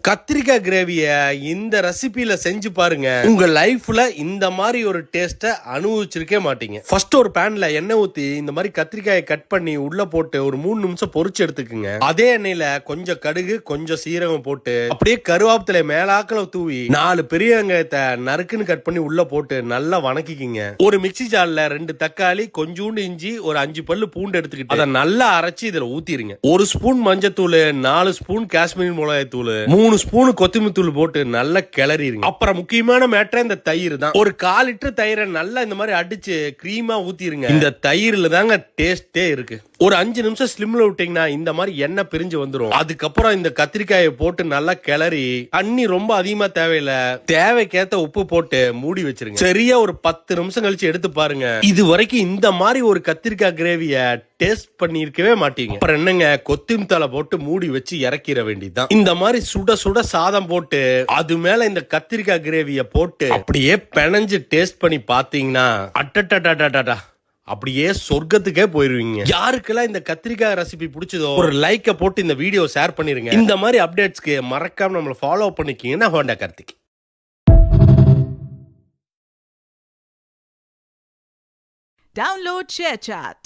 கத்திரிக்காய் கிரேவிய இந்த ரெசிபில செஞ்சு பாருங்க. உங்க லைஃப்ல இந்த மாதிரி ஒரு டேஸ்ட அனுபவிச்சிருக்கே மாட்டீங்க. ஃபர்ஸ்ட் ஒரு பேன்ல எண்ணெய் ஊத்தி இந்த மாதிரி கத்திரிக்காயை கட் பண்ணி உள்ள போட்டு ஒரு 3 நிமிஷம் பொரிச்சு எடுத்துக்குங்க. அதே எண்ணெயில கொஞ்சம் கடுகு, கொஞ்சம் சீரகம் போட்டு அப்படியே கருவேப்பிலை மேலாக்கல தூவி 4 பெரிய வெங்காயத்தை நறுக்குன்னு கட் பண்ணி உள்ள போட்டு நல்லா வணக்கிக்கிங்க. ஒரு மிக்சி ஜார்ல 2 தக்காளி, கொஞ்சூண்டு இஞ்சி, ஒரு 5 பல்லு பூண்டு எடுத்துக்கிட்டு அதை நல்லா அரைச்சி இதுல ஊத்திருங்க. 1 ஸ்பூன் மஞ்சத்தூள், 4 ஸ்பூன் காஷ்மீர் மிளகாய் தூள், 3 ஸ்பூன் கொத்தமல்லி தூள் போட்டு நல்லா கிளறிடுங்க. அப்புறம் முக்கியமான மேட்டர் இந்த தயிர் தான். ஒரு 1/4 லிட்டர் தயிரை நல்லா இந்த மாதிரி அடிச்சு கிரீமா ஊத்திருங்க. இந்த தயிர்ல தாங்க டேஸ்டே இருக்கு. ஒரு 5 நிமிஷம் ஸ்லிம்ல விட்டீங்கன்னா இந்த மாதிரி எண்ணெய் பிரிஞ்சு வந்துடும். அதுக்கப்புறம் இந்த கத்திரிக்காயை போட்டு நல்லா கிளறி, தண்ணி ரொம்ப அதிகமா தேவையில்லை, தேவைக்கேத்த உப்பு போட்டு மூடி வச்சிருங்க. சரியா ஒரு 10 நிமிஷம் கழிச்சு எடுத்து பாருங்க. இது வரைக்கும் இந்த மாதிரி ஒரு கத்திரிக்காய் கிரேவிய டேஸ்ட் பண்ணிருக்கவே மாட்டீங்க. அப்புறம் என்னங்க, கொத்தமல்லி தழை போட்டு மூடி வச்சு இறக்கிற வேண்டியதுதான். இந்த மாதிரி சுட சுட சாதம் போட்டு அது மேல இந்த கத்திரிக்காய் கிரேவிய போட்டு அப்படியே பெனஞ்சு டேஸ்ட் பண்ணி பாத்தீங்கன்னா அட்டட்டா அப்படியே சொர்க்கத்துக்கே போயிருவீங்க. யாருக்கெல்லாம் இந்த கத்திரிக்காய் ரெசிபி பிடிச்சதோ ஒரு லைக்க போட்டு இந்த வீடியோ ஷேர் பண்ணிருங்க. இந்த மாதிரி அப்டேட்ஸ்க்கு மறக்காம நம்மள ஃபாலோ பண்ணிக்கிங்கன்னா ஹோண்டா கார்த்திக். Download ShareChat.